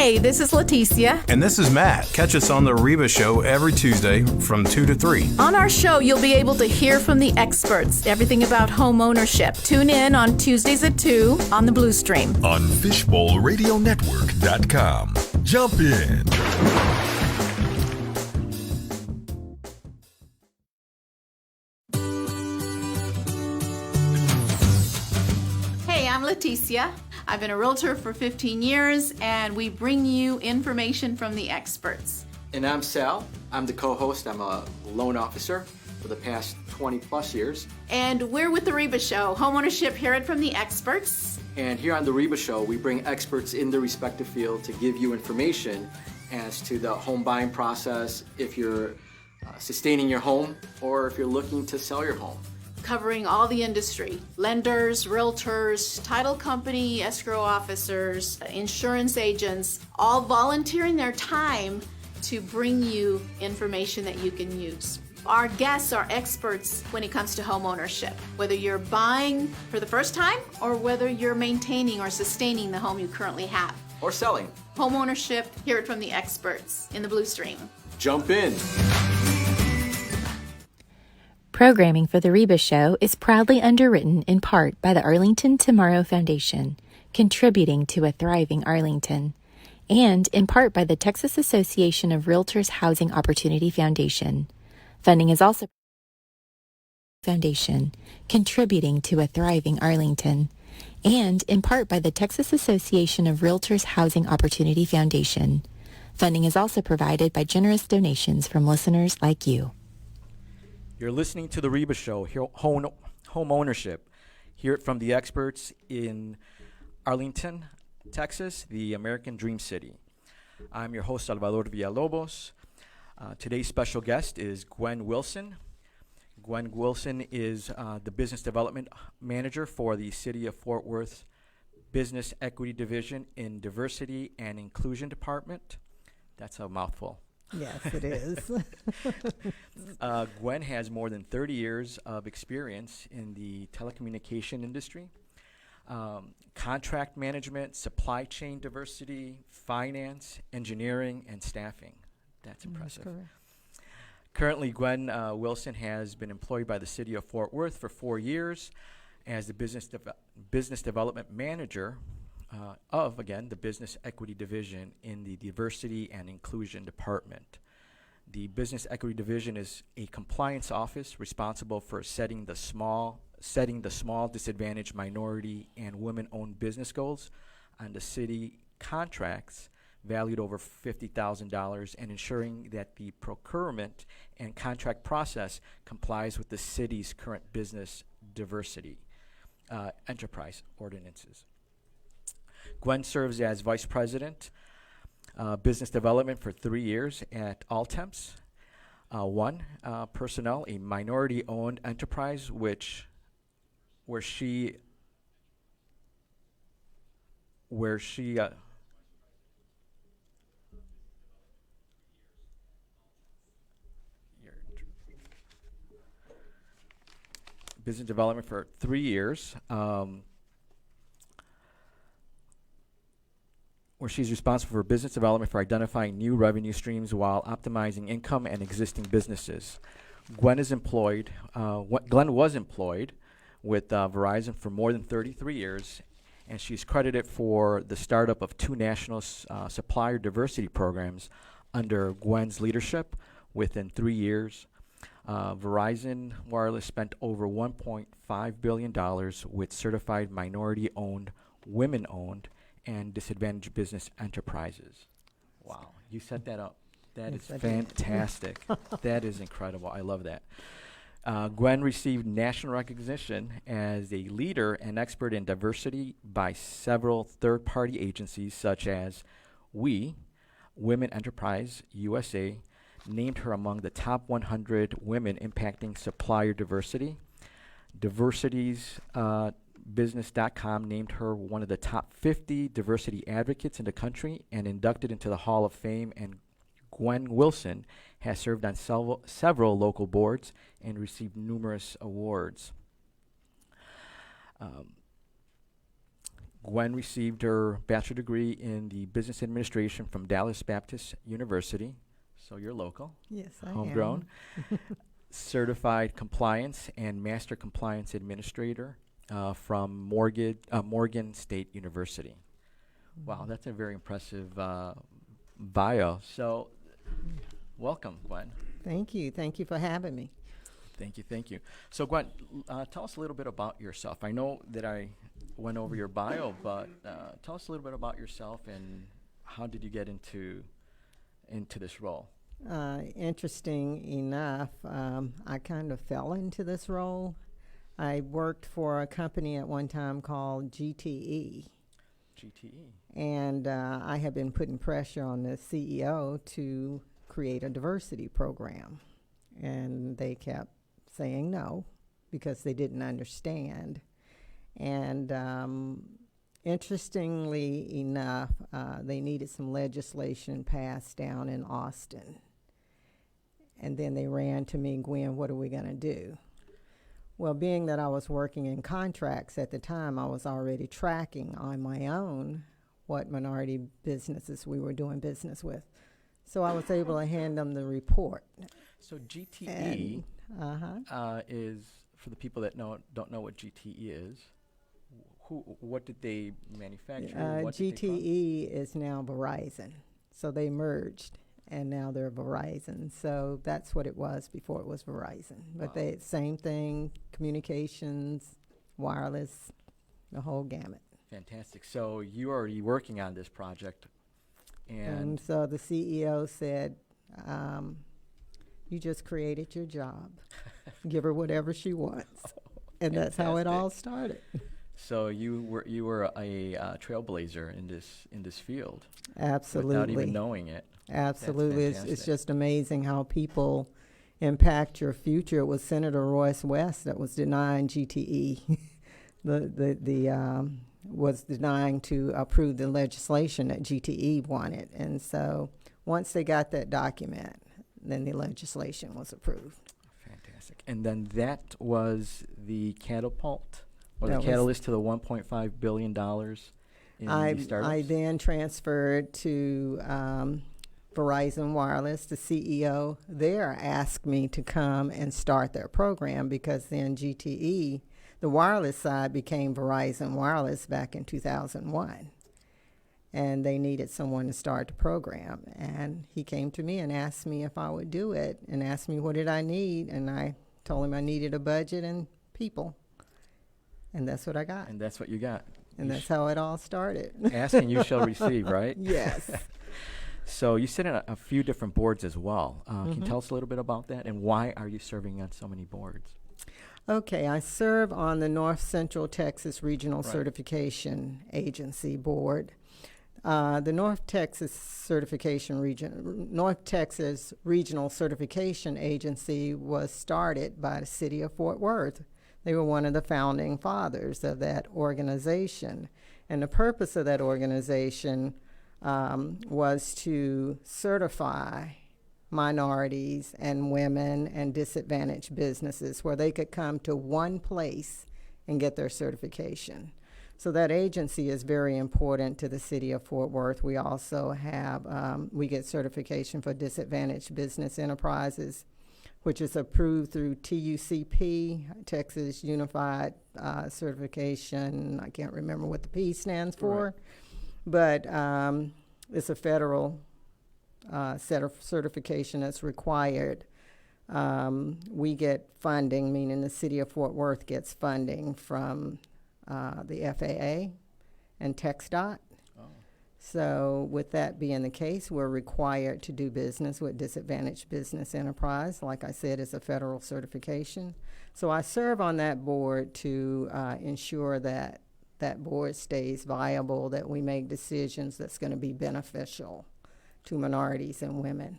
Hey, this is Leticia. And this is Matt. Catch us on the HREBA Show every Tuesday from 2 to 3. On our show, you'll be able to hear from the experts, everything about home ownership. Tune in on Tuesdays at 2 on the Blue Stream. On FishbowlRadioNetwork.com. Jump in. Hey, I'm Leticia. I've been a realtor for 15 years, and we bring you information from the experts. And I'm Sal. I'm the co-host. I'm a loan officer for the past 20 plus years. And we're with the HREBA Show, homeownership, hear it from the experts. And here on the HREBA Show, we bring experts in their respective field to give you information as to the home buying process, if you're sustaining your home or if you're looking to sell your home. Covering all the industry, lenders, realtors, title company, escrow officers, insurance agents, all volunteering their time to bring you information that you can use. Our guests are experts when it comes to home ownership, whether you're buying for the first time or whether you're maintaining or sustaining the home you currently have. Or selling. Home ownership, hear it from the experts in the Blue Stream. Jump in. Programming for the HREBA Show is proudly underwritten in part by the Arlington Tomorrow Foundation, contributing to a thriving Arlington, and in part by the Texas Association of Realtors Housing Opportunity Foundation. Funding is also Foundation, contributing to a thriving Arlington, and in part by the Texas Association of Realtors Housing Opportunity Foundation. Funding is also provided by generous donations from listeners like you. You're listening to the HREBA Show, home ownership. Hear it from the experts in Arlington, Texas, the American Dream City. I'm your host, Salvador Villalobos. Today's special guest is Gwen Wilson. Gwen Wilson is the Business Development Manager for the City of Fort Worth Business Equity Division in Diversity and Inclusion Department. That's a mouthful. Yes, it is. Gwen has more than 30 years of experience in the telecommunication industry, contract management, supply chain diversity, finance, engineering, and staffing. That's impressive. That's correct. Currently, Gwen Wilson has been employed by the City of Fort Worth for 4 years as the Business Development Manager of, again, the Business Equity Division in the Diversity and Inclusion Department. The Business Equity Division is a compliance office responsible for setting the small disadvantaged minority and women-owned business goals on the city contracts valued over $50,000 and ensuring that the procurement and contract process complies with the city's current business diversity enterprise ordinances. Gwen serves as Vice President, Business Development for 3 years at Alltemps. Personnel, a minority-owned enterprise where she business development for 3 years, where she's responsible for business development for identifying new revenue streams while optimizing income and existing businesses. Gwen was employed with Verizon for more than 33 years, and she's credited for the startup of 2 national supplier diversity programs under Gwen's leadership. Within 3 years, Verizon Wireless spent over $1.5 billion with certified minority-owned, women-owned, and disadvantaged business enterprises. Wow, you set that up. That is fantastic. That is incredible. I love that. Gwen received national recognition as a leader and expert in diversity by several third-party agencies such as Women Enterprise USA, named her among the top 100 women impacting supplier diversity. Business.com named her one of the top 50 diversity advocates in the country and inducted into the Hall of Fame. And Gwen Wilson has served on several local boards and received numerous awards. Gwen received her bachelor degree in the business administration from Dallas Baptist University, so you're local. Yes, I Homegrown. Certified compliance and master compliance administrator from Morgan State University. Wow, that's a very impressive bio. So, welcome, Gwen. Thank you. Thank you for having me. Thank you. So, Gwen, tell us a little bit about yourself. I know that I went over your bio, but tell us a little bit about yourself and how did you get into this role? Interesting enough, I kind of fell into this role. I worked for a company at one time called GTE. And I have been putting pressure on the CEO to create a diversity program. And they kept saying no because they didn't understand. And interestingly enough, they needed some legislation passed down in Austin. And then they ran to me, Gwen, what are we going to do? Well, being that I was working in contracts at the time, I was already tracking on my own what minority businesses we were doing business with. So I was able to hand them the report. So GTE is, for the people that don't know what GTE is, what did they manufacture? What did they GTE is now Verizon. So they merged, and now they're Verizon. So that's what it was before it was Verizon. But they same thing, communications, wireless, the whole gamut. Fantastic. So you are already working on this project. And so the CEO said, you just created your job. Give her whatever she wants. And that's how it all started. So you were a trailblazer in this field. Absolutely. Without even knowing it. Absolutely. It's just amazing how people impact your future. It was Senator Royce West that was denying GTE. Was denying to approve the legislation that GTE wanted. And so once they got that document, then the legislation was approved. Fantastic. And then that was the catapult, or That the catalyst to the $1.5 billion in these startups? I then transferred to Verizon Wireless. The CEO there asked me to come and start their program because then GTE, the wireless side, became Verizon Wireless back in 2001. And they needed someone to start the program. And he came to me and asked me if I would do it and asked me what did I need. And I told him I needed a budget and people. And that's what I got. And that's what you got. And that's how it all started. Ask and you shall receive, right? Yes. So you sit on a few different boards as well. Can you tell us a little bit about that? And why are you serving on so many boards? Okay, I serve on the North Central Texas Regional Certification Agency Board. The North Texas Regional Certification Agency was started by the city of Fort Worth. They were one of the founding fathers of that organization. And the purpose of that organization was to certify minorities and women and disadvantaged businesses where they could come to one place and get their certification. So that agency is very important to the city of Fort Worth. We also have, we get certification for disadvantaged business enterprises, which is approved through TUCP, Texas Unified Certification. I can't remember what the P stands for, but it's a federal set of certification that's required. We get funding, meaning the city of Fort Worth gets funding from the FAA and TxDOT. So with that being the case, we're required to do business with disadvantaged business enterprise. Like I said, it's a federal certification. So I serve on that board to ensure that that board stays viable, that we make decisions that's going to be beneficial to minorities and women.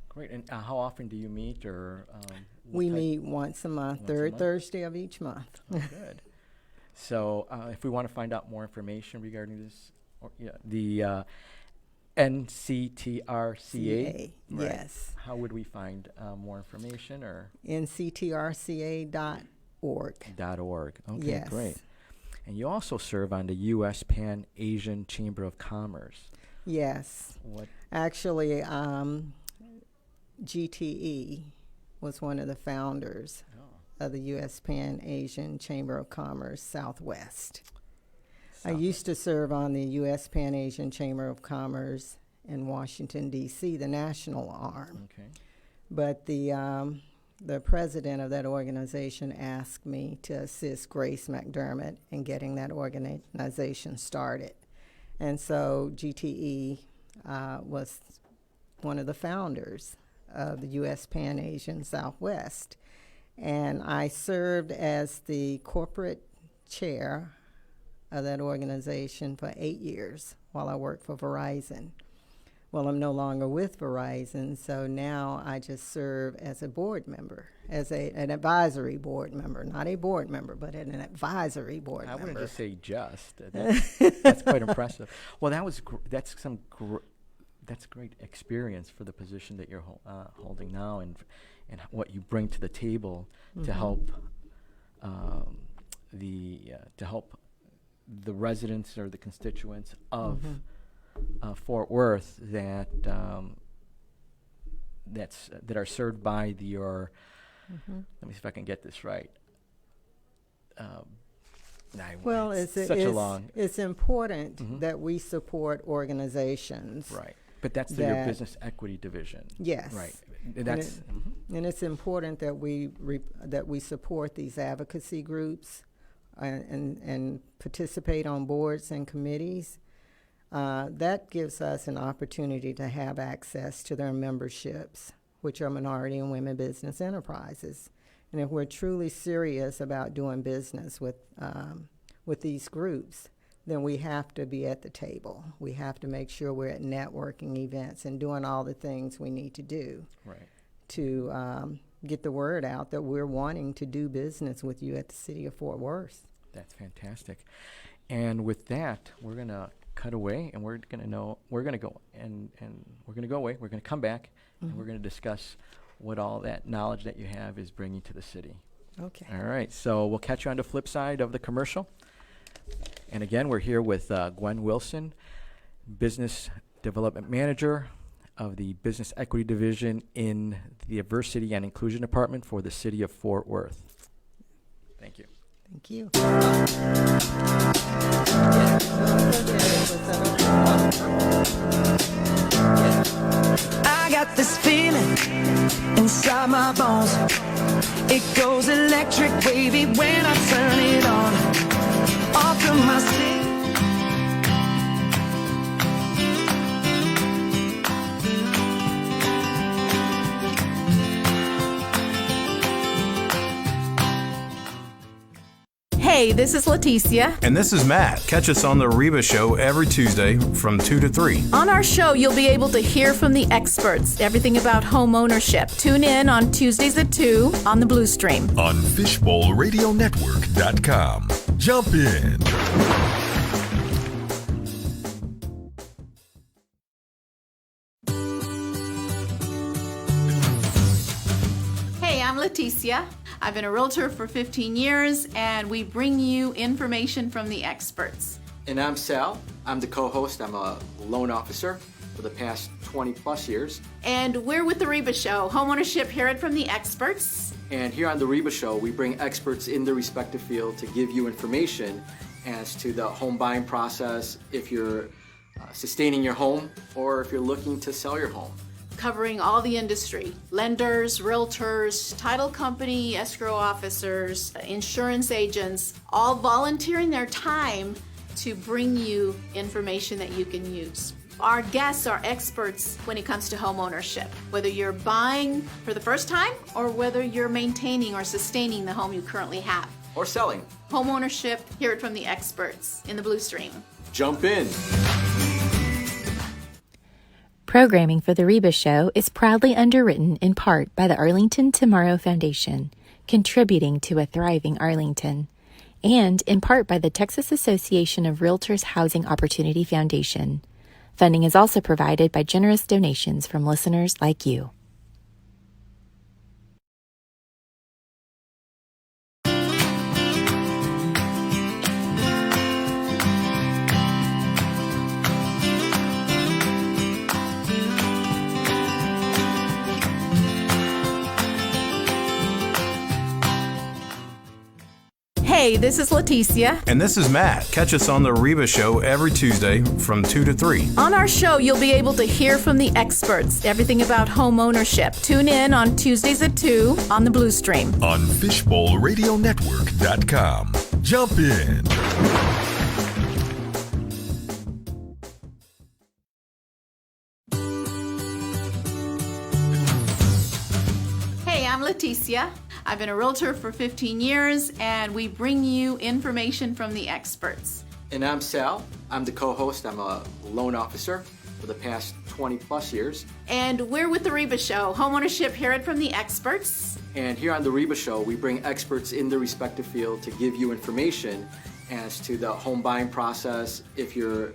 Great. And how often do you meet? Or we meet once a month, third Thursday of each month. Oh, good. So if we want to find out more information regarding this, the NCTRCA, yes. How would we find more information? Or NCTRCA.org. .org. Okay, yes. great. And you also serve on the U.S. Pan-Asian Chamber of Commerce. Yes. What? Actually, GTE was one of the founders of the U.S. Pan-Asian Chamber of Commerce Southwest. I used to serve on the U.S. Pan-Asian Chamber of Commerce in Washington, D.C., the national arm. Okay. But the president of that organization asked me to assist Grace McDermott in getting that organization started. And so GTE was one of the founders of the U.S. Pan-Asian Southwest. And I served as the corporate chair of that organization for 8 years while I worked for Verizon. Well, I'm no longer with Verizon, so now I just serve as a board member, as an advisory board member, not a board member, but an advisory board member. I wouldn't just say just. That's quite impressive. Well, that's great experience for the position that you're holding now, and what you bring to the table to help the residents or the constituents of Fort Worth that are served by your. Let me see if I can get this right. Well, it's important that we support organizations. Right. But that's your business equity division. Yes. Right. And it's important that we support these advocacy groups and participate on boards and committees. That gives us an opportunity to have access to their memberships, which are minority and women business enterprises. And if we're truly serious about doing business with these groups, then we have to be at the table. We have to make sure we're at networking events and doing all the things we need to do to get the word out that we're wanting to do business with you at the City of Fort Worth. That's fantastic. And with that, we're going to cut away, and we're going to come back, and we're going to discuss what all that knowledge that you have is bringing to the city. Okay. All right. So we'll catch you on the flip side of the commercial. And again, we're here with Gwen Wilson, Business Development Manager of the Business Equity Division in the Diversity and Inclusion Department for the City of Fort Worth. Thank you. Thank you. I got this feeling inside my bones. It goes electric wavy when I turn it on. Off from my city. Hey, this is Leticia. And this is Matt. Catch us on the HREBA show every Tuesday from 2 to 3. On our show, you'll be able to hear from the experts, everything about home ownership. Tune in on Tuesdays at 2 on the Blue Stream. On FishbowlRadioNetwork.com. Jump in. Hey, I'm Leticia. I've been a realtor for 15 years, and we bring you information from the experts. And I'm Sal. I'm the co-host. I'm a loan officer for the past 20 plus years. And we're with the HREBA show, homeownership, hear it from the experts. And here on the HREBA show, we bring experts in their respective field to give you information as to the home buying process, if you're sustaining your home or if you're looking to sell your home. Covering all the industry, lenders, realtors, title company, escrow officers, insurance agents, all volunteering their time to bring you information that you can use. Our guests are experts when it comes to home ownership, whether you're buying for the first time or whether you're maintaining or sustaining the home you currently have. Or selling. Home ownership, hear it from the experts in the Blue Stream. Jump in. Programming for the HREBA show is proudly underwritten in part by the Arlington Tomorrow Foundation, contributing to a thriving Arlington, and in part by the Texas Association of Realtors Housing Opportunity Foundation. Funding is also provided by generous donations from listeners like you. Hey, this is Leticia. And this is Matt. Catch us on the REBA show every Tuesday from 2 to 3. On our show, you'll be able to hear from the experts, everything about home ownership. Tune in on Tuesdays at 2 on the Blue Stream. On FishbowlRadioNetwork.com. Jump in. Hey, I'm Leticia. I've been a realtor for 15 years, and we bring you information from the experts. And I'm Sal. I'm the co-host. I'm a loan officer for the past 20 plus years. And we're with the REBA Show, homeownership, hear it from the experts. And here on the REBA show, we bring experts in their respective field to give you information as to the home buying process, if you're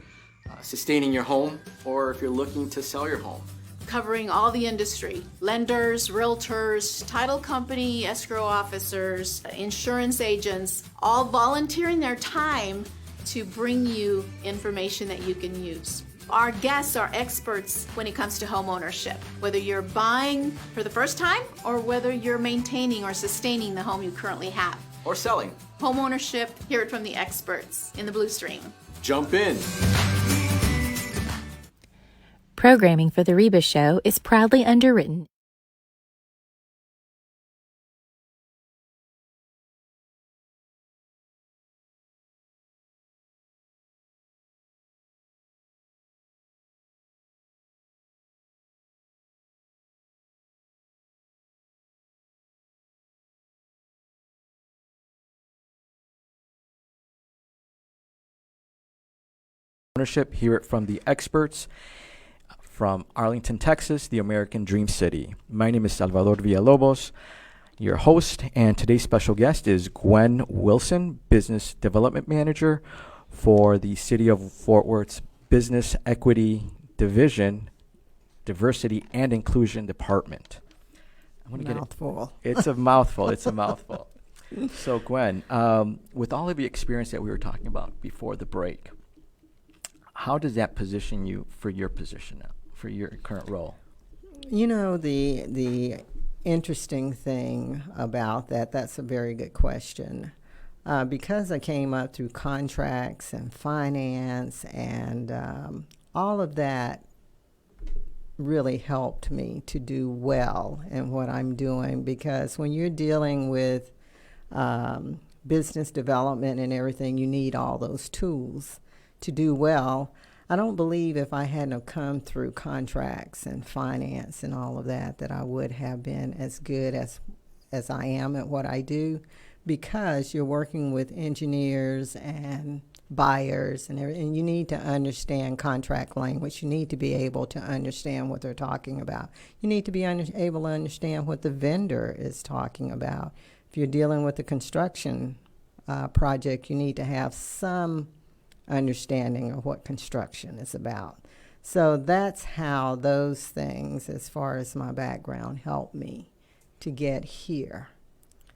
sustaining your home or if you're looking to sell your home. Covering all the industry, lenders, realtors, title company, escrow officers, insurance agents, all volunteering their time to bring you information that you can use. Our guests are experts when it comes to home ownership, whether you're buying for the first time or whether you're maintaining or sustaining the home you currently have. Or selling. Home ownership, hear it from the experts in the Blue Stream. Jump in. Programming for the REBA show is proudly underwritten. Ownership, hear it from the experts. From Arlington, Texas, the American Dream City. My name is Salvador Villalobos, your host, and today's special guest is Gwen Wilson, Business Development Manager for the City of Fort Worth's Business Equity Division, Diversity and Inclusion Department. I'm gonna Mouthful. It's a mouthful. It's a mouthful. So, Gwen, with all of the experience that we were talking about before the break, how does that position you for your position now, for your current role? You know, the interesting thing about that's a very good question. Because I came up through contracts and finance and all of that really helped me to do well in what I'm doing, because when you're dealing with business development and everything, you need all those tools to do well. I don't believe if I hadn't have come through contracts and finance and all of that I would have been as good as I am at what I do, because you're working with engineers and buyers and everything, and you need to understand contract language. You need to be able to understand what they're talking about. You need to be able to understand what the vendor is talking about. If you're dealing with a construction project, you need to have some understanding of what construction is about. So that's how those things, as far as my background, helped me to get here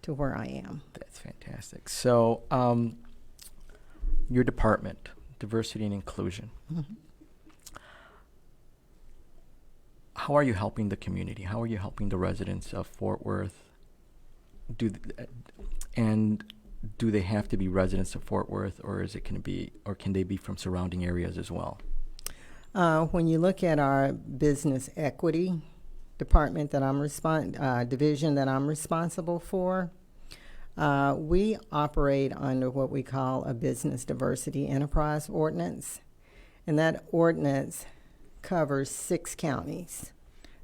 to where I am. That's fantastic. So, your department, Diversity and Inclusion. Mm-hmm. How are you helping the community? How are you helping the residents of Fort Worth? Do they have to be residents of Fort Worth, or can they be from surrounding areas as well? When you look at our business equity department that I'm division that I'm responsible for, we operate under what we call a business diversity enterprise ordinance, and that ordinance covers 6 counties.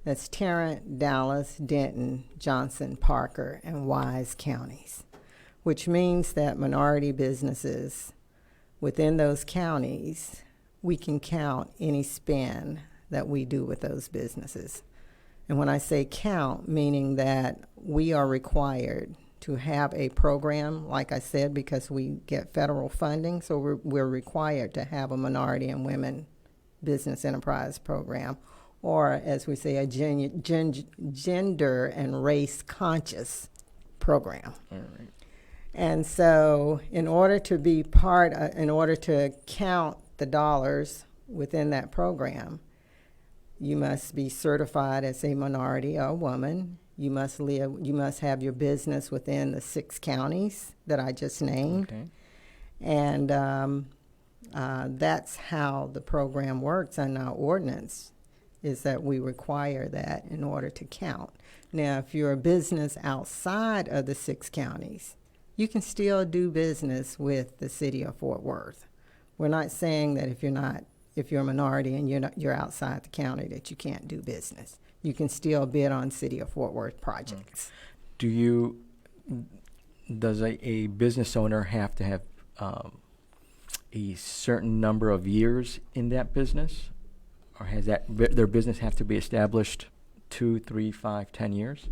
That's Tarrant, Dallas, Denton, Johnson, Parker, and Wise counties, which means that minority businesses within those counties, we can count any spend that we do with those businesses. And when I say count, meaning that we are required to have a program, like I said, because we get federal funding, so we're required to have a minority and women business enterprise program, or as we say, a gender and race conscious program. All right. And so in order to count the dollars within that program, you must be certified as a minority or a woman. You must have your business within the 6 counties that I just named. Okay. And that's how the program works in our ordinance, is that we require that in order to count. Now, if you're a business outside of the 6 counties, you can still do business with the city of Fort Worth. We're not saying that if you're a minority and you're outside the county that you can't do business. You can still bid on city of Fort Worth projects. Does a business owner have to have a certain number of years in that business, or has their business have to be established 2, 3, 5, 10 years?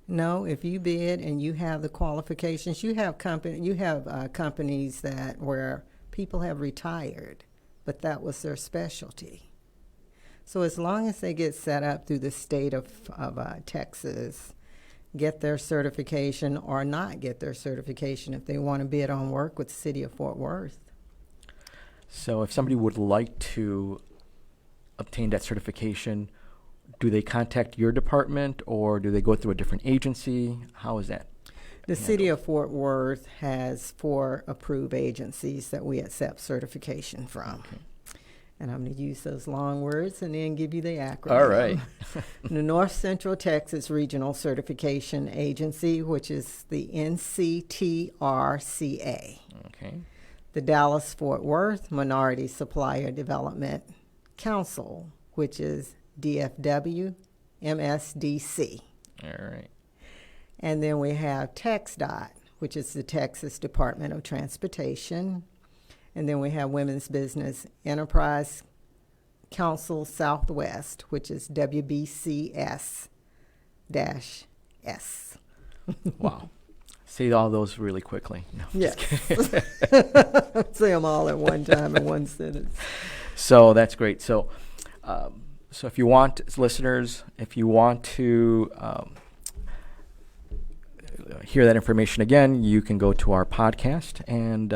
No, if you bid and you have the qualifications, you have companies where people have retired, but that was their specialty. So as long as they get set up through the state of Texas, get their certification or not get their certification if they want to bid on work with the city of Fort Worth. So if somebody would like to obtain that certification, do they contact your department or do they go through a different agency? How is that? The city of Fort Worth has 4 approved agencies that we accept certification from. Okay. And I'm going to use those long words and then give you the acronym. All right. The North Central Texas Regional Certification Agency, which is the NCTRCA. Okay. The Dallas-Fort Worth Minority Supplier Development Council, which is DFW MSDC. All right. And then we have TxDOT, which is the Texas Department of Transportation. And then we have Women's Business Enterprise Council Southwest, which is WBCS-S. Wow. Say all those really quickly. No, Yes. Say them all at one time in one sentence. So that's great. So if you want, listeners, if you want to hear that information again, you can go to our podcast and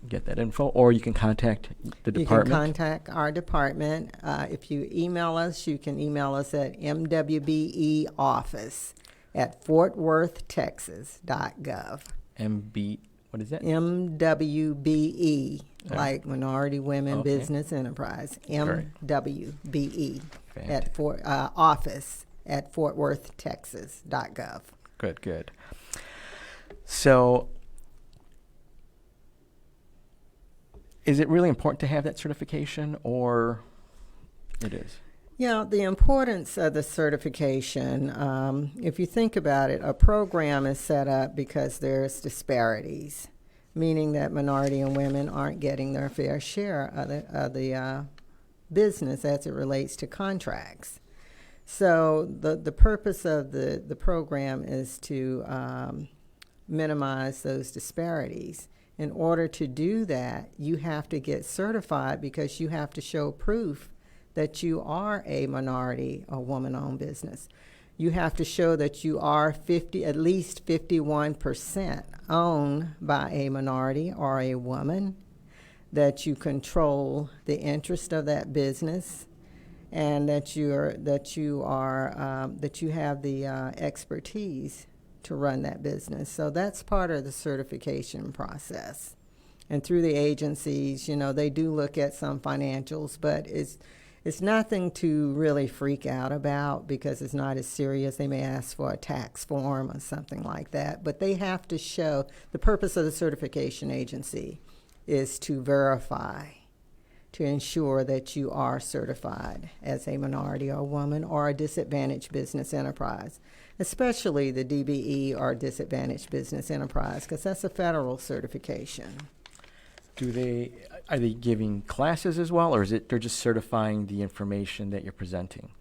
get that info, or you can contact the department. You can contact our department. If you email us, you can email us at mwbeoffice@fortworthtexas.gov. MB, what is that? MWBE, like Minority Women Okay. Business Enterprise. Right. MWBE Fantastic. office at fortworthtexas.gov. Good. So, is it really important to have that certification, or it is? Yeah, the importance of the certification, if you think about it, a program is set up because there's disparities, meaning that minority and women aren't getting their fair share of the business as it relates to contracts. So the purpose of the program is to minimize those disparities. In order to do that, you have to get certified because you have to show proof that you are a minority or woman-owned business. You have to show that you are at least 51% owned by a minority or a woman, that you control the interest of that business, and that you have the expertise to run that business. So that's part of the certification process. And through the agencies, they do look at some financials, but it's nothing to really freak out about because it's not as serious. They may ask for a tax form or something like that, but they have to show the purpose of the certification agency is to verify, to ensure that you are certified as a minority or woman or a disadvantaged business enterprise, especially the DBE or disadvantaged business enterprise, because that's a federal certification. Are they giving classes as well, or is it they're just certifying the information that you're presenting?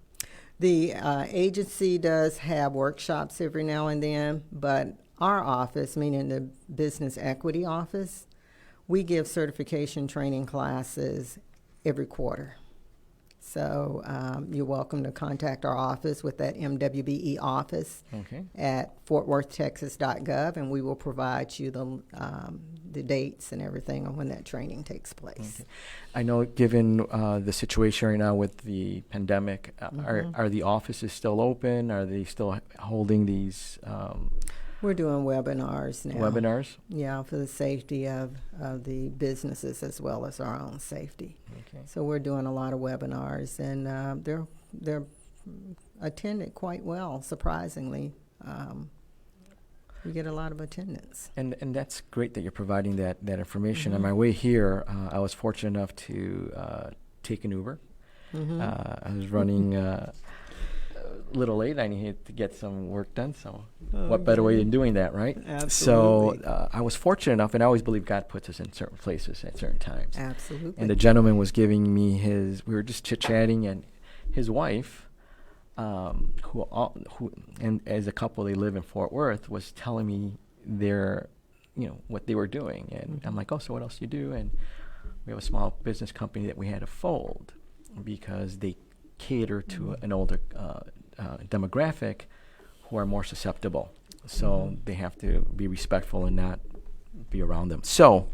The agency does have workshops every now and then, but our office, meaning the Business Equity Office, we give certification training classes every quarter. So you're welcome to contact our office with that MWBE office at fortworthtexas.gov, and we will provide you the dates and everything on when that training takes place. Okay. I know, given the situation right now with the pandemic, are the offices still open? Are they still holding these We're doing webinars now. webinars? Yeah, for the safety of the businesses as well as our own safety. Okay. So we're doing a lot of webinars, and they're attended quite well, surprisingly. We get a lot of attendance. And that's great that you're providing that information. On my way here, I was fortunate enough to take an Uber. I was running a little late. I needed to get some work done. So what better way than doing that, right? Absolutely. So I was fortunate enough, and I always believe God puts us in certain places at certain times. Absolutely. And the gentleman was giving me we were just chit-chatting, and his wife, who and as a couple, they live in Fort Worth, was telling me what they were doing. And I'm like, oh, so what else do you do? And we have a small business company that we had to fold because they cater to an older demographic who are more susceptible. So they have to be respectful and not be around them. So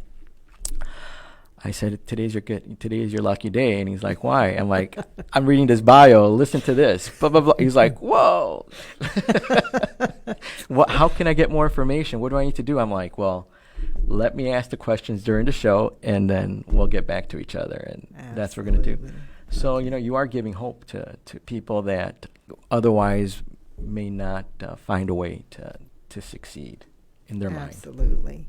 I said, today is your lucky day. And he's like, why? I'm like, I'm reading this bio. Listen to this. Blah, blah, blah. He's like, whoa. How can I get more information? What do I need to do? I'm like, well, let me ask the questions during the show, and then we'll get back to each other. And that's what we're going to do. So, you are giving hope to people that otherwise may not find a way to succeed in their mind. Absolutely.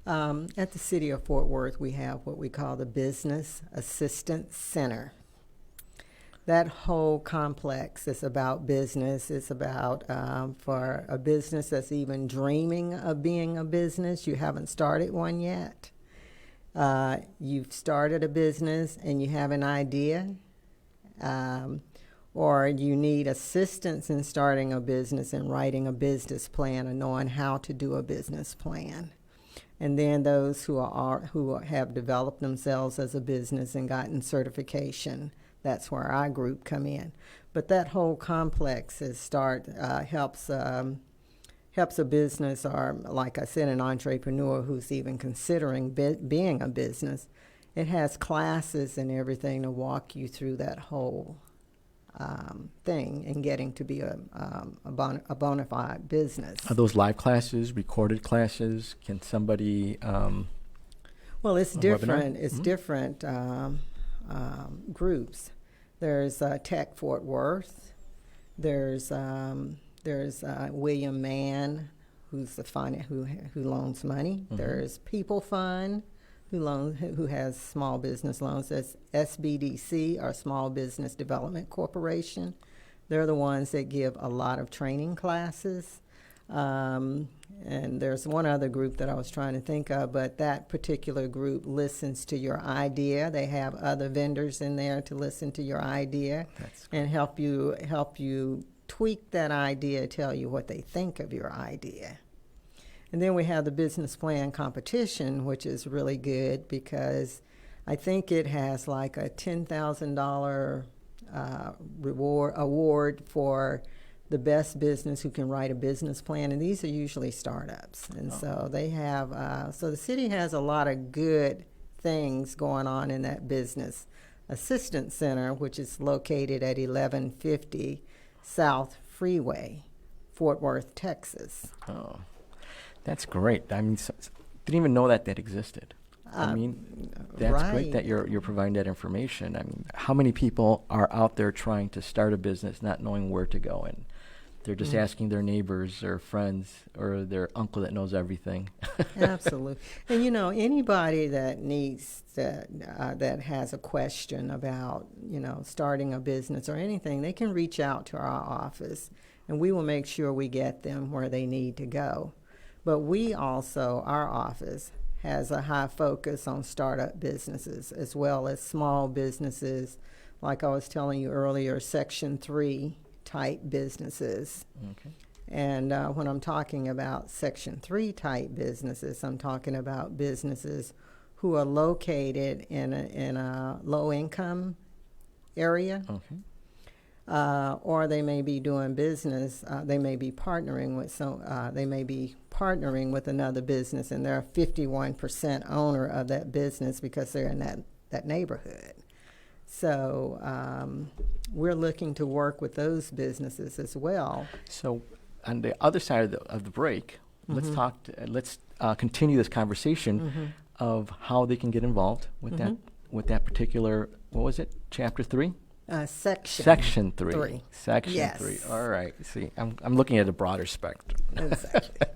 At the City of Fort Worth, we have what we call the Business Assistance Center. That whole complex is about business. It's about for a business that's even dreaming of being a business, you haven't started one yet. You've started a business and you have an idea, or you need assistance in starting a business and writing a business plan and knowing how to do a business plan. And then those who have developed themselves as a business and gotten certification, that's where our group come in. But that whole complex helps a business, or like I said, an entrepreneur who's even considering being a business. It has classes and everything to walk you through that whole thing and getting to be a bona fide business. Are those live classes, recorded classes? Can somebody Well, it's different. Webinar? It's different groups. There's Tech Fort Worth. There's William Mann, who's who loans money. There's People Fund, who has small business loans. That's SBDC, or Small Business Development Corporation. They're the ones that give a lot of training classes. And there's one other group that I was trying to think of, but that particular group listens to your idea. They have other vendors in there to listen to your idea and help you tweak that idea, tell you what they think of your idea. And then we have the business plan competition, which is really good because I think it has like a $10,000 award for the best business who can write a business plan, and these are usually startups. And so they have, so the city has a lot of good things going on in that business assistance center, which is located at 1150 South Freeway, Fort Worth, Texas. Oh, that's great. I mean, didn't even know that existed. I mean, that's great that you're providing that information. I mean, how many people are out there trying to start a business not knowing where to go, and they're just asking their neighbors or friends or their uncle that knows everything? Absolutely. And anybody that needs that has a question about starting a business or anything, they can reach out to our office, and we will make sure we get them where they need to go. But we also, our office, has a high focus on startup businesses as well as small businesses, like I was telling you earlier, Section 3 type businesses. Okay. And when I'm talking about Section 3 type businesses, I'm talking about businesses who are located in a low income area. Okay. Or they may be doing business. They may be partnering with another business, and they're a 51% owner of that business because they're in that neighborhood. So we're looking to work with those businesses as well. So on the other side of the break, let's continue this conversation of how they can get involved with that particular, what was it, Chapter 3? Section 3. Section Yes. 3. All right. See, I'm looking at a broader spectrum. Exactly.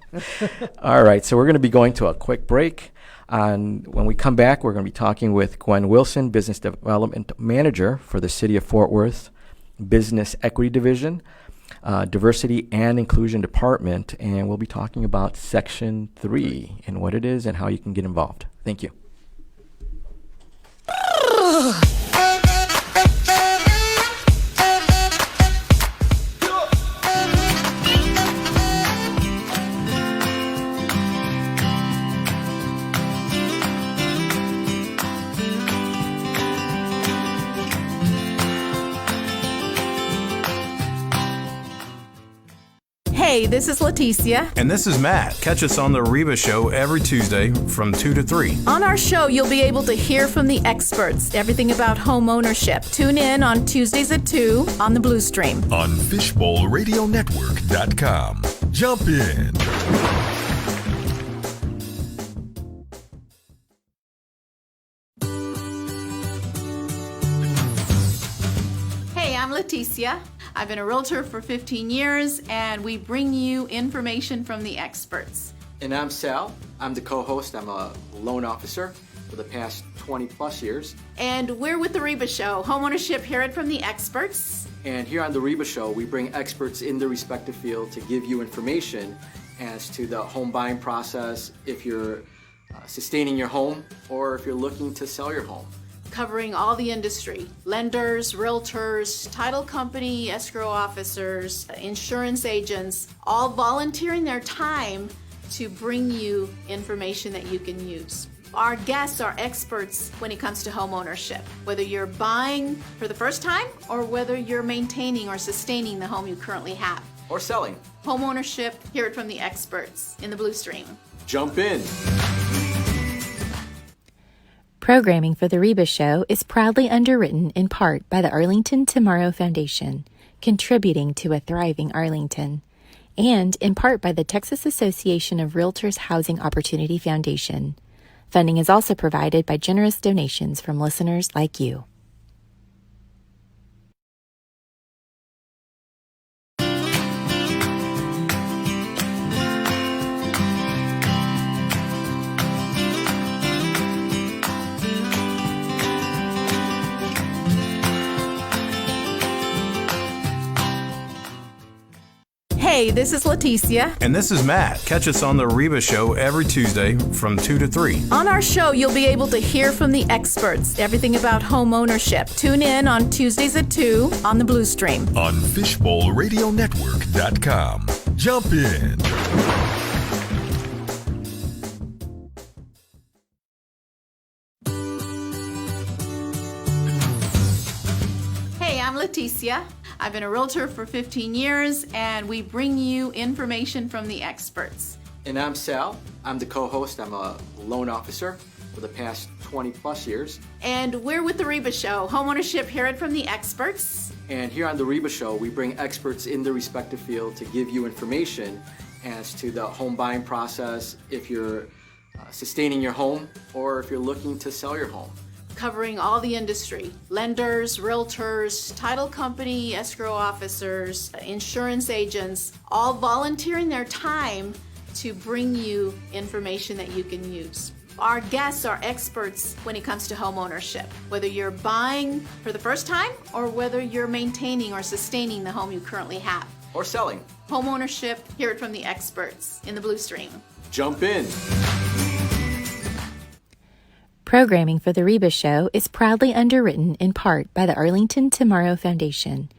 All right. So we're going to be going to a quick break. And when we come back, we're going to be talking with Gwen Wilson, Business Development Manager for the City of Fort Worth Business Equity Division, Diversity and Inclusion Department. And we'll be talking about Section 3 and what it is and how you can get involved. Thank you. Hey, this is Leticia. And this is Matt. Catch us on the HREBA show every Tuesday from 2 to 3. On our show, you'll be able to hear from the experts, everything about home ownership. Tune in on Tuesdays at 2 on the Blue Stream. On FishbowlRadioNetwork.com. Jump in. Hey, I'm Leticia. I've been a realtor for 15 years, and we bring you information from the experts. And I'm Sal. I'm the co-host. I'm a loan officer for the past 20 plus years. And we're with the HREBA Show, homeownership, hear it from the experts. And here on the HREBA Show, we bring experts in their respective field to give you information as to the home buying process, if you're sustaining your home or if you're looking to sell your home. Covering all the industry, lenders, realtors, title company, escrow officers, insurance agents, all volunteering their time to bring you information that you can use. Our guests are experts when it comes to home ownership, whether you're buying for the first time or whether you're maintaining or sustaining the home you currently have. Or selling. Home ownership, hear it from the experts in the Blue Stream. Jump in. Programming for the HREBA show is proudly underwritten in part by the Arlington Tomorrow Foundation, contributing to a thriving Arlington, and in part by the Texas Association of Realtors Housing Opportunity Foundation. Funding is also provided by generous donations from listeners like you. Hey, this is Leticia. And this is Matt. Catch us on the HREBA show every Tuesday from 2 to 3. On our show, you'll be able to hear from the experts, everything about home ownership. Tune in on Tuesdays at 2 on the Blue Stream. On FishbowlRadioNetwork.com. Jump in. Hey, I'm Leticia. I've been a realtor for 15 years, and we bring you information from the experts. And I'm Sal. I'm the co-host. I'm a loan officer for the past 20 plus years. And we're with the HREBA Show, homeownership, hear it from the experts. And here on the HREBA Show, we bring experts in their respective field to give you information as to the home buying process, if you're sustaining your home or if you're looking to sell your home. Covering all the industry, lenders, realtors, title company, escrow officers, insurance agents, all volunteering their time to bring you information that you can use. Our guests are experts when it comes to home ownership, whether you're buying for the first time or whether you're maintaining or sustaining the home you currently have. Or selling. Home ownership, hear it from the experts in the Blue Stream. Jump in. Programming for the HREBA show is proudly underwritten in part by the Arlington Tomorrow Foundation,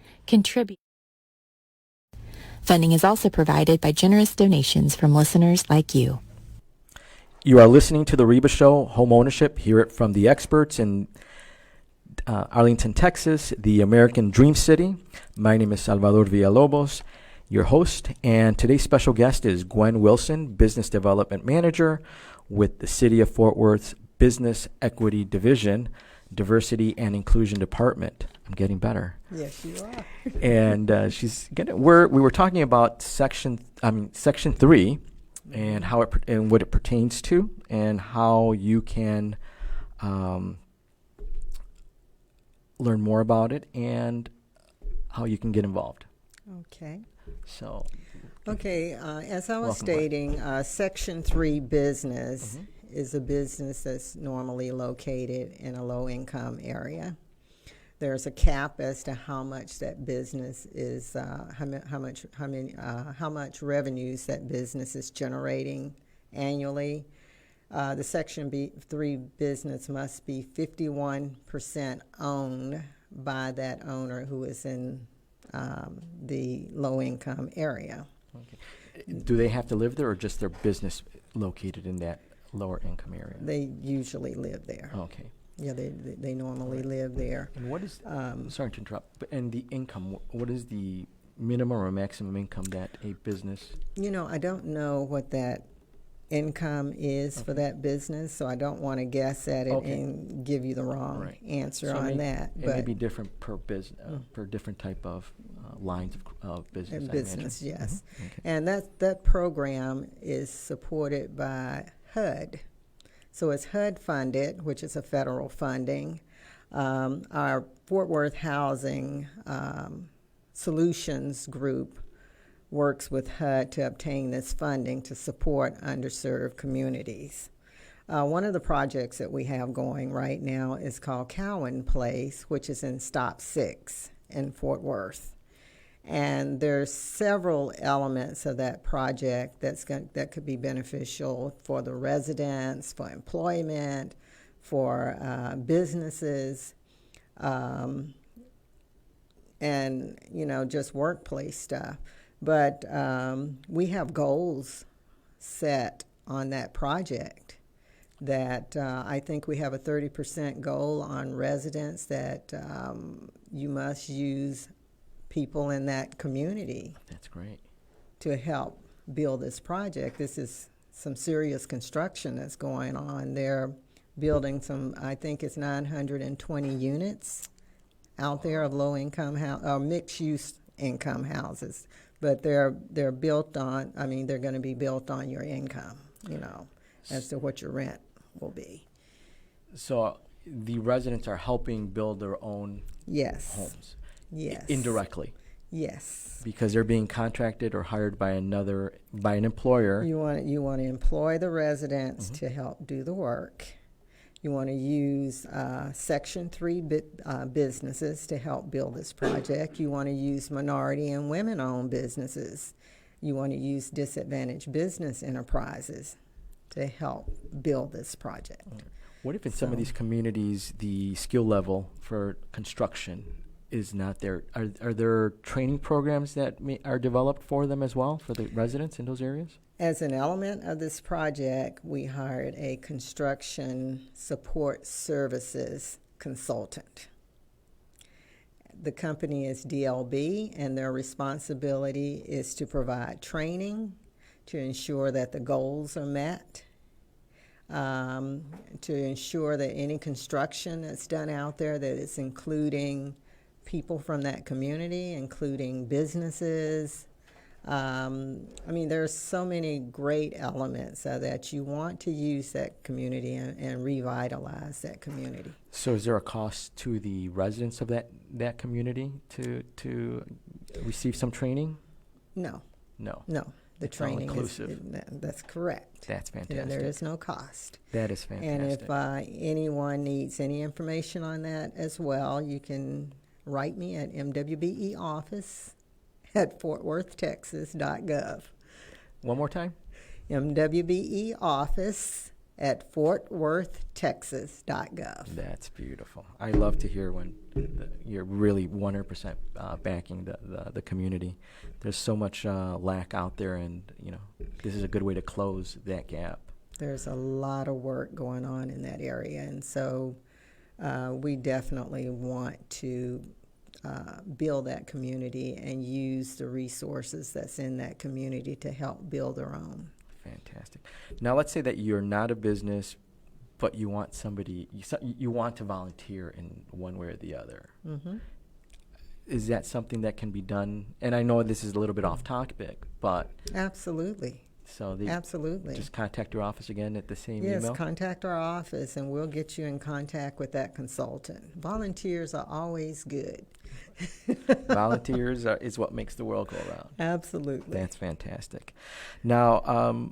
Funding is also provided by generous donations from listeners like you. You are listening to the HREBA show, home ownership, hear it from the experts. And Arlington, Texas, the American Dream City. My name is Salvador Villalobos, your host, and today's special guest is Gwen Wilson, Business Development Manager with the City of Fort Worth's Business Equity Division, Diversity and Inclusion Department. I'm getting better. Yes, you are. And we were talking about Section 3 and how and what it pertains to, and how you can learn more about it and how you can get involved. Okay. So, Okay, as I was Welcome, Gwen. stating, Section 3 business is a business that's normally located in a low-income area. There's a cap as to how much that business is, how much revenues that business is generating annually. The Section 3 business must be 51% owned by that owner who is in the low-income area. okay. Do they have to live there, or just their business located in that lower income area? They usually live there. Okay. Yeah, they normally live there. And what is, sorry to interrupt, but and the income, what is the minimum or maximum income that a business? You know, I don't know what that income is for that business, so I don't want to guess at it and give you the wrong Right. answer So on that. It may be different per business, per different type of lines of business. I business, imagine. yes. Mhm. Okay. And that program is supported by HUD. So it's HUD funded, which is a federal funding. Our Fort Worth Housing Solutions Group works with HUD to obtain this funding to support underserved communities. One of the projects that we have going right now is called Cowan Place, which is in Stop 6 in Fort Worth. And there's several elements of that project that could be beneficial for the residents, for employment, for businesses, and, you know, just workplace stuff. But we have goals set on that project that I think we have a 30% goal on residents that you must use people in that community. That's great. To help build this project. This is some serious construction that's going on. They're building some, I think it's 920 units out there of low-income or mixed-use income houses. But they're built on, I mean, they're going to be built on your income, you know, as to what your rent will be. So the residents are helping build their own Yes. homes. Yes. Indirectly, Yes. because they're being contracted or hired by an employer. You want to employ the residents to help do the work. You want to use Section 3 businesses to help build this project. You want to use minority and women-owned businesses. You want to use disadvantaged business enterprises to help build this project. What if in some of these communities the skill level for construction is not there? Are there training programs that are developed for them as well, for the residents in those areas? As an element of this project, we hired a construction support services consultant. The company is DLB, and their responsibility is to provide training to ensure that the goals are met, to ensure that any construction that's done out there that is including people from that community, including businesses. I mean, there's so many great elements that you want to use that community and revitalize that community. So is there a cost to the residents of that community to receive some training? No, No. no. The It's all training inclusive. that's correct. That's fantastic. You know, there is no cost. That is fantastic. And if anyone needs any information on that as well, you can write me at mwbeoffice@fortworthtexas.gov. One more time? mwbeoffice@fortworthtexas.gov. That's beautiful. I love to hear when you're really 100% backing the community. There's so much lack out there, and this is a good way to close that gap. There's a lot of work going on in that area, and so we definitely want to build that community and use the resources that's in that community to help build their own. Fantastic. Now, let's say that you're not a business, but you want somebody, you want to volunteer in one way or the other. Mm-hmm. Is that something that can be done? And I know this is a little bit off topic, but Absolutely. so they Absolutely. just contact your office again at the same Yes, email? contact our office and we'll get you in contact with that consultant. Volunteers are always good. Volunteers is what makes the world go around. Absolutely. That's fantastic. Now,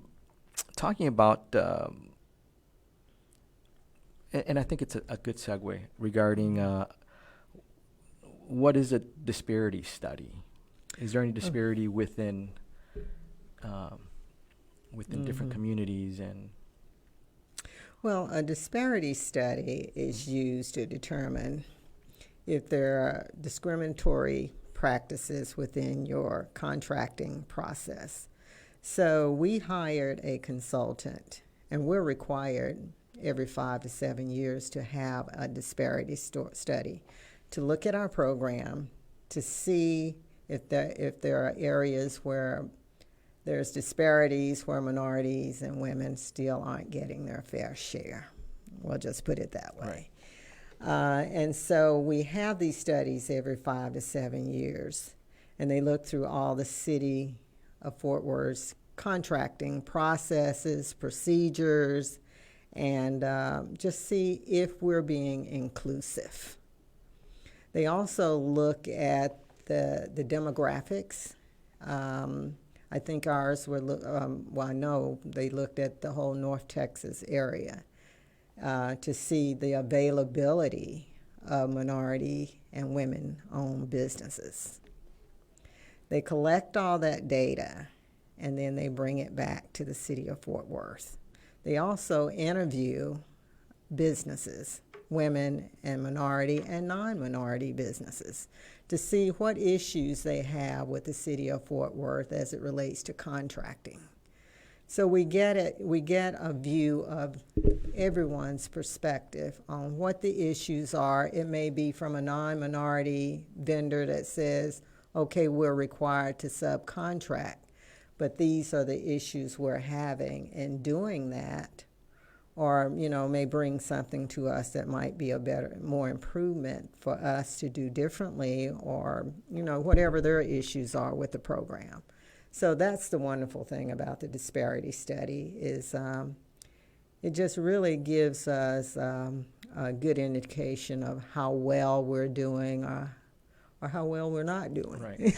talking about, and I think it's a good segue regarding what is a disparity study? Is there any disparity within different communities and? Well, a disparity study is used to determine if there are discriminatory practices within your contracting process. So we hired a consultant, and we're required every 5 to 7 years to have a disparity study to look at our program to see if there are areas where there's disparities where minorities and women still aren't getting their fair share. We'll just put it that way. And so we have these studies every 5 to 7 years, and they look through all the city of Fort Worth's contracting processes, procedures, and just see if we're being inclusive. They also look at the demographics. I think ours were, well, I know they looked at the whole North Texas area to see the availability of minority and women-owned businesses. They collect all that data, and then they bring it back to the city of Fort Worth. They also interview businesses, women and minority and non-minority businesses, to see what issues they have with the city of Fort Worth as it relates to contracting. So we get a view of everyone's perspective on what the issues are. It may be from a non-minority vendor that says, okay, we're required to subcontract, but these are the issues we're having in doing that, or, may bring something to us that might be more improvement for us to do differently, or, whatever their issues are with the program. So that's the wonderful thing about the disparity study is it just really gives us a good indication of how well we're doing or how well we're not doing. Right.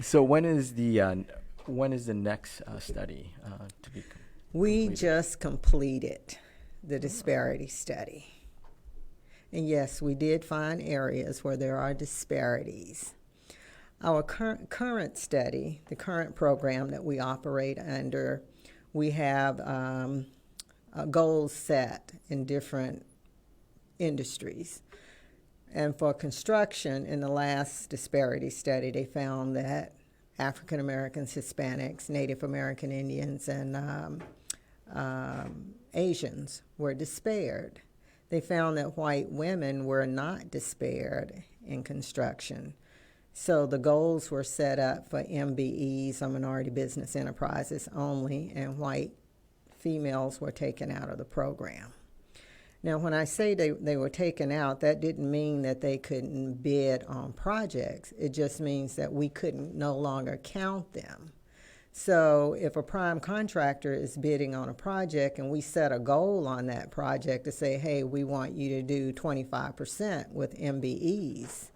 So when is the next study to be completed? We just completed the disparity study. And yes, we did find areas where there are disparities. Our current study, the current program that we operate under, we have goals set in different industries. And for construction, in the last disparity study, they found that African Americans, Hispanics, Native American Indians, and Asians were dispared. They found that white women were not dispared in construction. So the goals were set up for MBEs, or minority business enterprises only, and white females were taken out of the program. Now, when I say they were taken out, that didn't mean that they couldn't bid on projects. It just means that we couldn't no longer count them. So if a prime contractor is bidding on a project and we set a goal on that project to say, hey, we want you to do 25% with MBEs,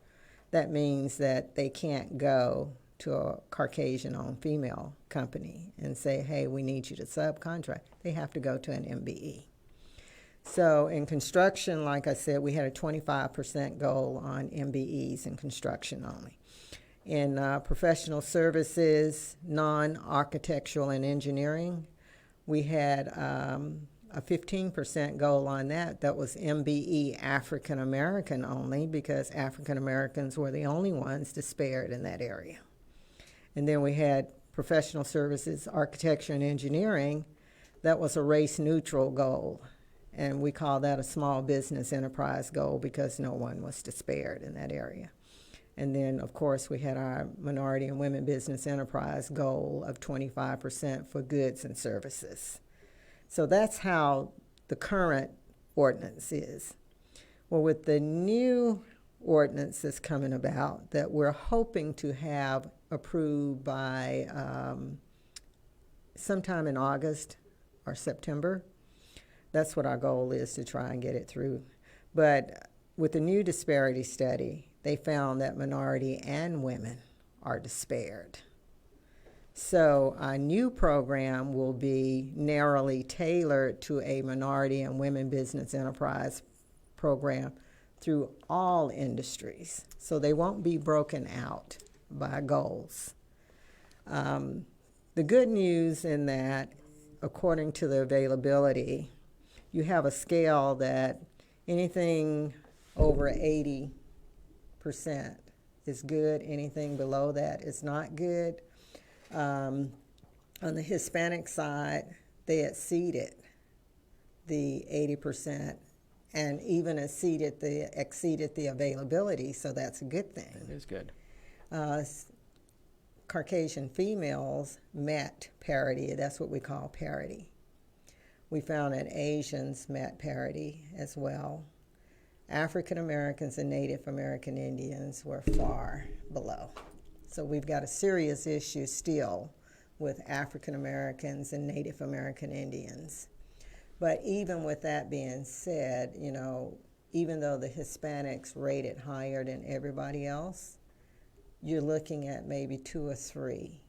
that means that they can't go to a Caucasian-owned female company and say, hey, we need you to subcontract. They have to go to an MBE. So in construction, like I said, we had a 25% goal on MBEs in construction only. In professional services, non-architectural and engineering, we had a 15% goal on that. That was MBE African American only, because African Americans were the only ones disparate in that area. And then we had professional services, architecture and engineering. That was a race neutral goal. And we call that a small business enterprise goal because no one was spared in that area. And then, of course, we had our minority and women business enterprise goal of 25% for goods and services. So that's how the current ordinance is. Well, with the new ordinance that's coming about that we're hoping to have approved by sometime in August or September, that's what our goal is, to try and get it through. But with the new disparity study, they found that minority and women are despaired. So our new program will be narrowly tailored to a minority and women business enterprise program through all industries. So they won't be broken out by goals. The good news in that, according to the availability, you have a scale that anything over 80% is good, anything below that is not good. On the Hispanic side, they exceeded the 80% and even exceeded the availability, so that's a good thing. It is good. Caucasian females met parity. That's what we call parity. We found that Asians met parity as well. African Americans and Native American Indians were far below. So we've got a serious issue still with African Americans and Native American Indians. But even with that being said, you know, even though the Hispanics rated higher than everybody else, you're looking at maybe 2 or 3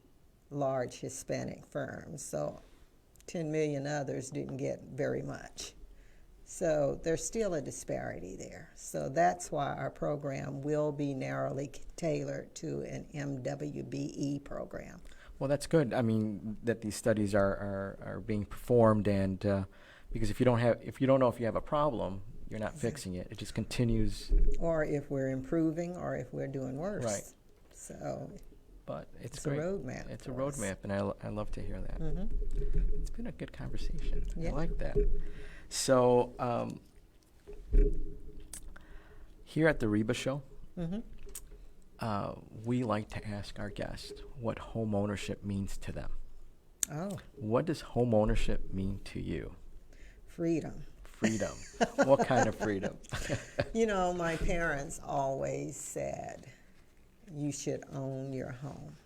large Hispanic firms. So 10 million others didn't get very much. So there's still a disparity there. So that's why our program will be narrowly tailored to an MWBE program. Well, that's good. I mean, that these studies are being performed, and because if you don't know if you have a problem, you're not fixing it. It just continues. Or if we're improving, or if we're doing worse. Right. So, but it's a great. roadmap. It's a roadmap, and I love to hear that. Mm-hmm. It's been a good conversation. Yeah. I like that. So here at the HREBA show, we like to ask our guests what home ownership means to them. Oh. What does home ownership mean to you? Freedom. Freedom. What kind of freedom? You know, my parents always said, you should own your home.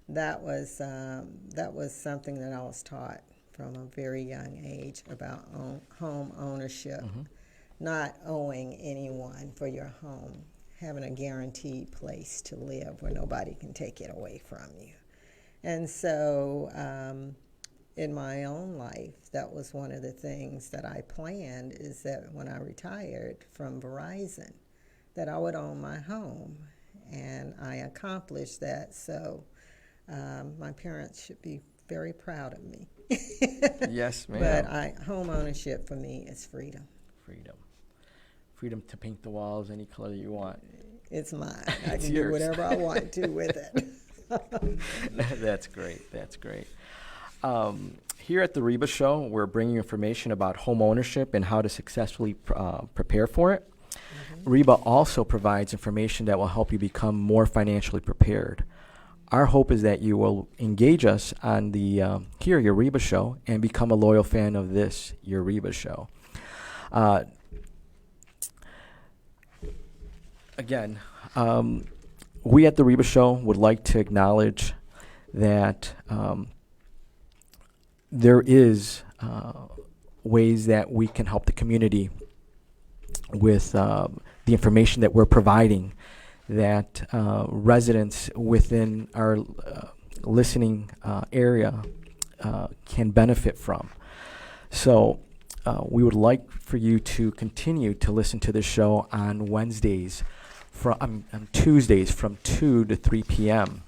That was something that I was taught from a very young age about home ownership, not owing anyone for your home, having a guaranteed place to live where nobody can take it away from you. And so in my own life, that was one of the things that I planned, is that when I retired from Verizon, that I would own my home. And I accomplished that, so my parents should be very proud of me. Yes, ma'am. But home ownership for me is freedom. Freedom. Freedom to paint the walls any color you want. It's mine. I It's can yours. do whatever I want to with it. That's great. That's great. Here at the HREBA show, we're bringing you information about home ownership and how to successfully prepare for it. HREBA also provides information that will help you become more financially prepared. Our hope is that you will engage us on the here, your HREBA show, and become a loyal fan of this, your HREBA show. Again, we at the HREBA show would like to acknowledge that there is ways that we can help the community with the information that we're providing, that residents within our listening area can benefit from. So we would like for you to continue to listen to this show on Wednesdays, on Tuesdays from 2 to 3 p.m.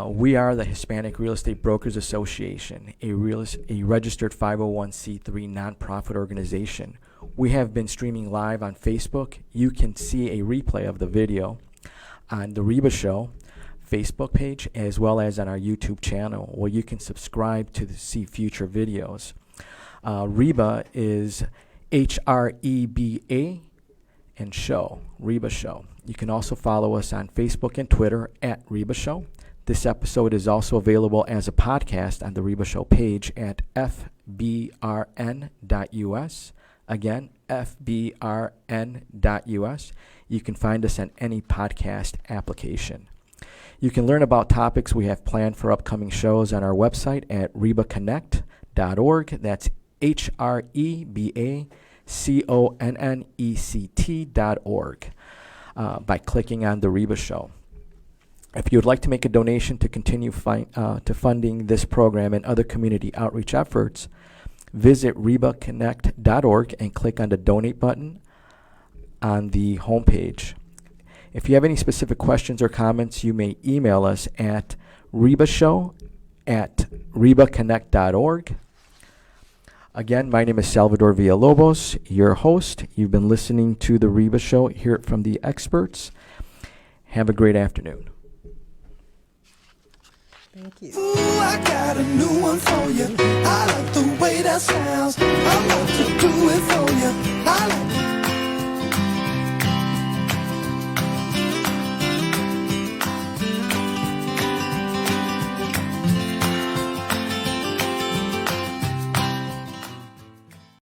We are the Hispanic Real Estate Brokers Association, a registered 501c3 nonprofit organization. We have been streaming live on Facebook. You can see a replay of the video on the HREBA show Facebook page, as well as on our YouTube channel, where you can subscribe to see future videos. HREBA is HREBA and show, HREBA Show. You can also follow us on Facebook and Twitter at HREBA Show. This episode is also available as a podcast on the HREBA Show page at fbrn.us. Again, fbrn.us. You can find us on any podcast application. You can learn about topics we have planned for upcoming shows on our website at HREBAconnect.org. That's HREBACONNECT.org by clicking on the HREBA Show. If you would like to make a donation to continue to funding this program and other community outreach efforts, visit HREBAconnect.org and click on the donate button on the homepage. If you have any specific questions or comments, you may email us at HREBAshow@HREBAconnect.org. Again, my name is Salvador Villalobos, your host. You've been listening to the HREBA Show. Hear it from the experts. Have a great afternoon. Thank you. Ooh, I got a new one for you. I like the way that sounds.